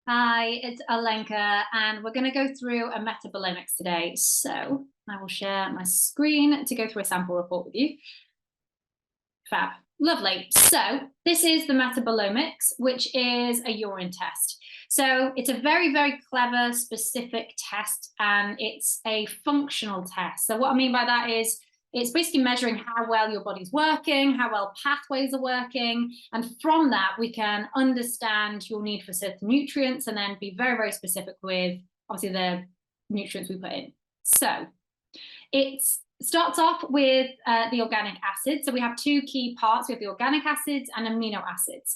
Hi, it's Alenka, and we're going to go through a Metabolomix today. So I will share my screen to go through a sample report with you. Fab. Lovely. So this is the Metabolomix, which is a urine test. So it's a very, very clever, specific test, and it's a functional test. So what I mean by that is it's basically measuring how well your body's working, how well pathways are working. And from that, we can understand your need for certain nutrients and then be very, very specific with obviously the nutrients we put in. So it starts off with the organic acids. So we have two key parts. We have the organic acids and amino acids.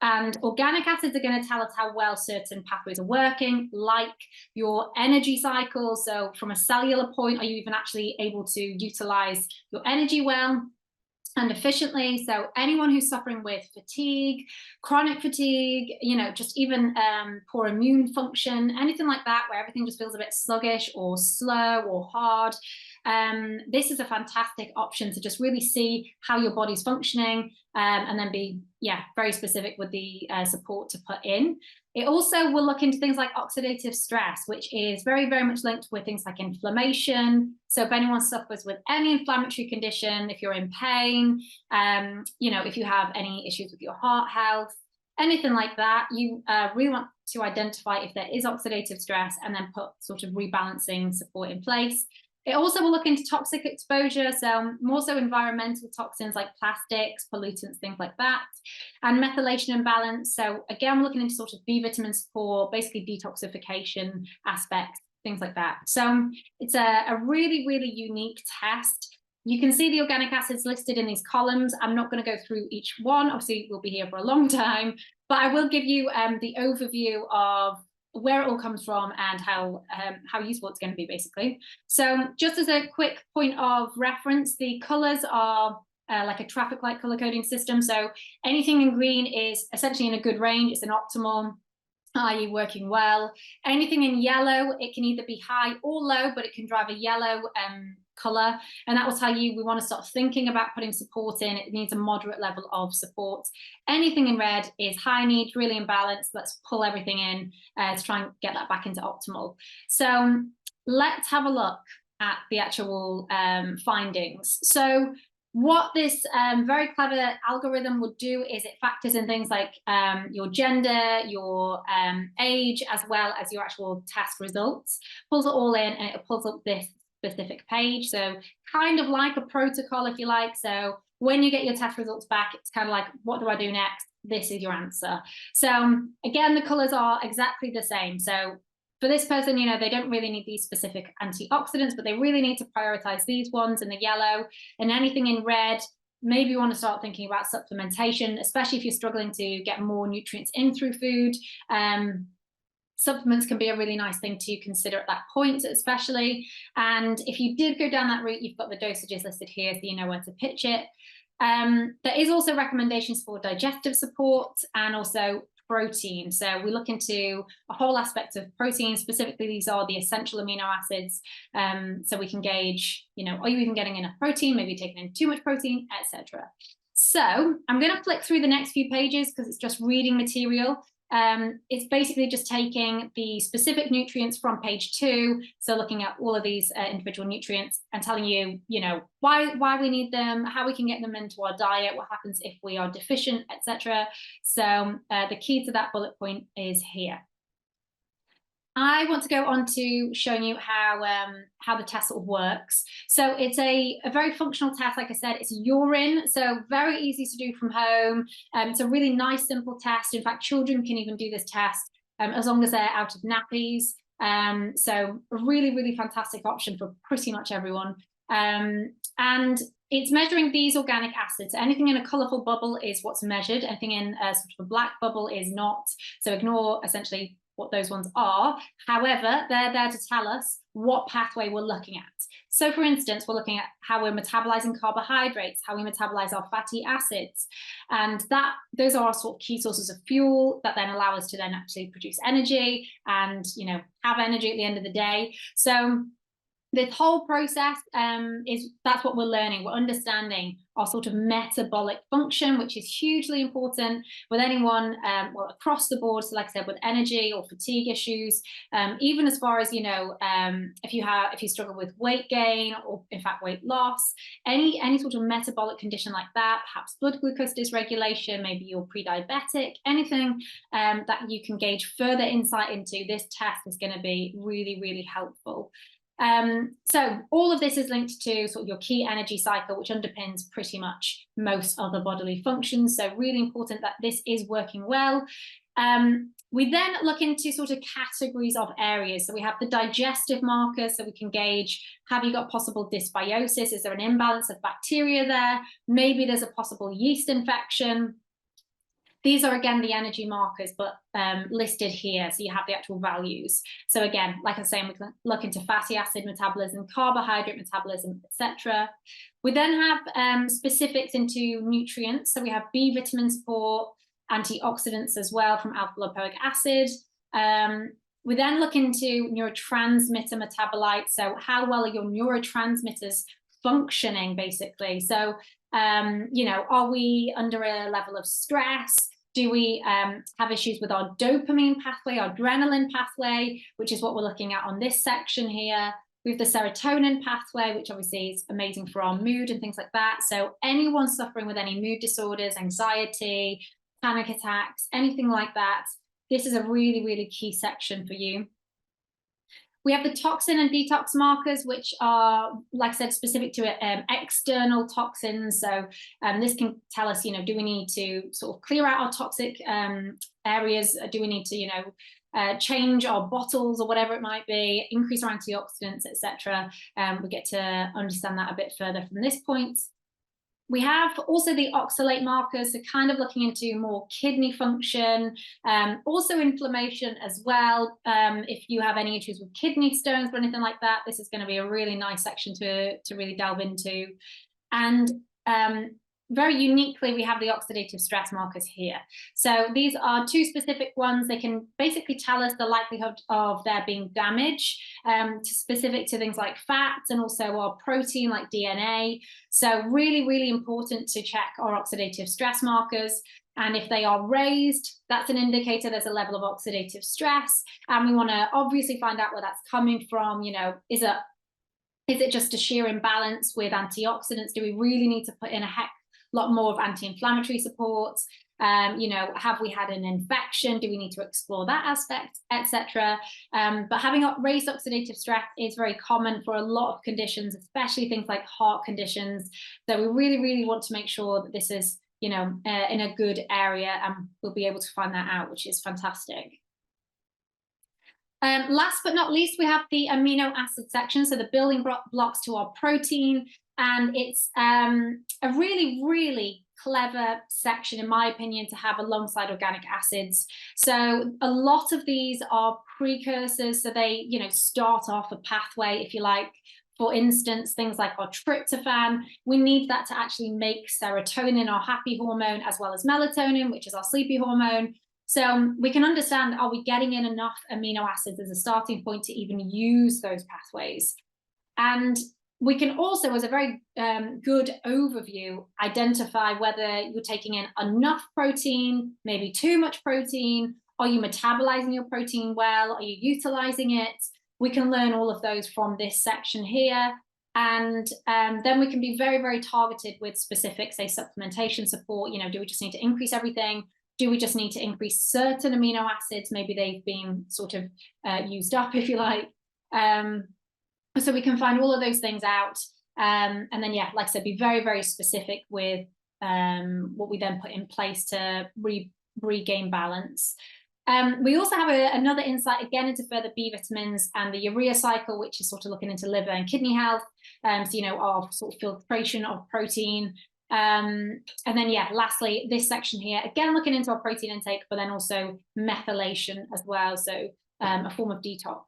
And organic acids are going to tell us how well certain pathways are working, like your energy cycle. So from a cellular point, are you even actually able to utilize your energy well and efficiently? So anyone who's suffering with fatigue, chronic fatigue, just even poor immune function, anything like that, where everything just feels a bit sluggish or slow or hard, this is a fantastic option to just really see how your body's functioning, and then be very specific with the support to put in. It also will look into things like oxidative stress, which is very, very much linked with things like inflammation. So if anyone suffers with any inflammatory condition, if you're in pain, if you have any issues with your heart health, anything like that, you really want to identify if there is oxidative stress and then put sort of rebalancing support in place. It also will look into toxic exposure, so more so environmental toxins like plastics, pollutants, things like that, and methylation imbalance. So again, we're looking into sort of B vitamin support, basically detoxification aspects, things like that. So it's a really, really unique test. You can see the organic acids listed in these columns. I'm not going to go through each one. Obviously, we'll be here for a long time, but I will give you the overview of where it all comes from and how useful it's going to be, basically. So just as a quick point of reference, the colors are like a traffic light color coding system. So anything in green is essentially in a good range. It's an optimal, i.e. working well. Anything in yellow, it can either be high or low, but it can drive a yellow color, and that will tell you we want to start thinking about putting support in. It needs a moderate level of support. Anything in red is high need, really imbalanced. Let's pull everything in to try and get that back into optimal. So let's have a look at the actual findings. So what this very clever algorithm will do is it factors in things like your gender, your age, as well as your actual test results, pulls it all in, and it pulls up this specific page. So kind of like a protocol, if you like. So when you get your test results back, it's kind of like, what do I do next? This is your answer. So again, the colors are exactly the same. So for this person, they don't really need these specific antioxidants, but they really need to prioritize these ones in the yellow. And anything in red, maybe you want to start thinking about supplementation, especially if you're struggling to get more nutrients in through food. Supplements can be a really nice thing to consider at that point, especially. And if you did go down that route, you've got the dosages listed here, so you know where to pitch it. There is also recommendations for digestive support and also protein. So we look into a whole aspect of protein. Specifically, these are the essential amino acids. So we can gauge, are you even getting enough protein? Maybe taking in too much protein, etc. So I'm going to flick through the next few pages because it's just reading material. It's basically just taking the specific nutrients from page 2, so looking at all of these individual nutrients and telling you, why we need them, how we can get them into our diet, what happens if we are deficient, etc. So the key to that bullet point is here. I want to go on to showing you how the test sort of works. So it's a very functional test. Like I said, it's urine, so very easy to do from home. It's a really nice, simple test. In fact, children can even do this test as long as they're out of nappies. So a really, really fantastic option for pretty much everyone. And it's measuring these organic acids. Anything in a colorful bubble is what's measured. Anything in a sort of a black bubble is not. So ignore essentially what those ones are. However, they're there to tell us what pathway we're looking at. So for instance, we're looking at how we're metabolizing carbohydrates, how we metabolize our fatty acids. And those are our sort of key sources of fuel that then allow us to then actually produce energy and, have energy at the end of the day. So this whole process that's what we're learning. We're understanding our sort of metabolic function, which is hugely important with anyone, well, across the board. So like I said, with energy or fatigue issues, even as far as, if you struggle with weight gain or in fact weight loss, any sort of metabolic condition like that, perhaps blood glucose dysregulation, maybe you're pre-diabetic, anything that you can gauge further insight into, this test is going to be really, really helpful. So all of this is linked to sort of your key energy cycle, which underpins pretty much most other bodily functions. So really important that this is working well. We then look into sort of categories of areas. So we have the digestive markers, so we can gauge, have you got possible dysbiosis? Is there an imbalance of bacteria there? Maybe there's a possible yeast infection. These are, again, the energy markers, but listed here, so you have the actual values. So again, like I was saying, we can look into fatty acid metabolism, carbohydrate metabolism, etc. We then have specifics into nutrients. So we have B vitamin support, antioxidants as well from alpha-lipoic acid. We then look into neurotransmitter metabolites. So how well are your neurotransmitters functioning, basically? So are we under a level of stress? Do we have issues with our dopamine pathway, our adrenaline pathway, which is what we're looking at on this section here? We have the serotonin pathway, which obviously is amazing for our mood and things like that. So anyone suffering with any mood disorders, anxiety, panic attacks, anything like that, this is a really, really key section for you. We have the toxin and detox markers, which are, like I said, specific to external toxins. So this can tell us, do we need to sort of clear out our toxic areas? Do we need to, change our bottles or whatever it might be, increase our antioxidants, etc. We get to understand that a bit further from this point. We have also the oxalate markers, so kind of looking into more kidney function, also inflammation as well. If you have any issues with kidney stones or anything like that, this is going to be a really nice section to really delve into. And very uniquely, we have the oxidative stress markers here. So these are two specific ones. They can basically tell us the likelihood of there being damage specific to things like fats and also our protein like DNA. So really, really important to check our oxidative stress markers. And if they are raised, that's an indicator there's a level of oxidative stress. And we want to obviously find out where that's coming from. Is it just a sheer imbalance with antioxidants? Do we really need to put in a lot more of anti-inflammatory support? Have we had an infection? Do we need to explore that aspect, etc.? But having raised oxidative stress is very common for a lot of conditions, especially things like heart conditions. So we really, really want to make sure that this is, in a good area, and we'll be able to find that out, which is fantastic. Last but not least, we have the amino acid section, so the building blocks to our protein. And it's a really, really clever section, in my opinion, to have alongside organic acids. So a lot of these are precursors, so they, start off a pathway, if you like. For instance, things like our tryptophan, we need that to actually make serotonin, our happy hormone, as well as melatonin, which is our sleepy hormone. So we can understand, are we getting in enough amino acids as a starting point to even use those pathways? And we can also, as a very good overview, identify whether you're taking in enough protein, maybe too much protein. Are you metabolizing your protein well? Are you utilizing it? We can learn all of those from this section here. And then we can be very, very targeted with specific, say, supplementation support. Do we just need to increase everything? Do we just need to increase certain amino acids? Maybe they've been sort of used up, if you like. So we can find all of those things out. And then, yeah, like I said, be very, very specific with what we then put in place to regain balance. We also have another insight, again, into further B vitamins and the urea cycle, which is sort of looking into liver and kidney health. So, our sort of filtration of protein. And then, yeah, lastly, this section here, again, looking into our protein intake, but then also methylation as well. So a form of detox.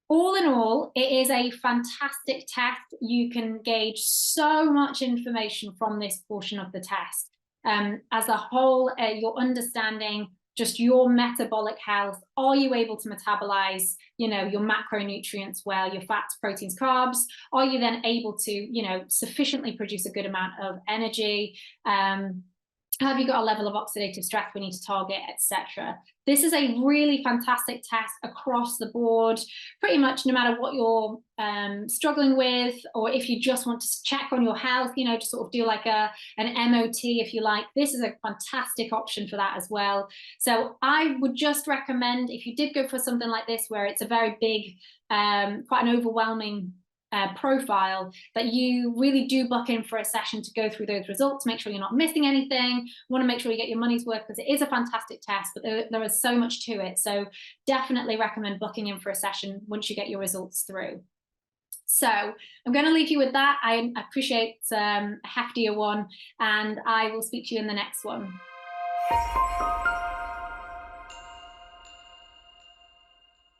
All in all, it is a fantastic test. You can gauge so much information from this portion of the test. As a whole, you're understanding just your metabolic health. Are you able to metabolize, you know, your macronutrients well, your fats, proteins, carbs? Are you then able to, you know, sufficiently produce a good amount of energy? Have you got a level of oxidative stress we need to target, etc.? This is a really fantastic test across the board, pretty much no matter what you're struggling with, or if you just want to check on your health, you know, to sort of do like an MOT, if you like. This is a fantastic option for that as well. So I would just recommend, if you did go for something like this, where it's a very big, quite an overwhelming profile, that you really do book in for a session to go through those results, make sure you're not missing anything, want to make sure you get your money's worth, because it is a fantastic test, but there is so much to it. So definitely recommend booking in for a session once you get your results through. So I'm going to leave you with that. I appreciate a heftier one, and I will speak to you in the next one.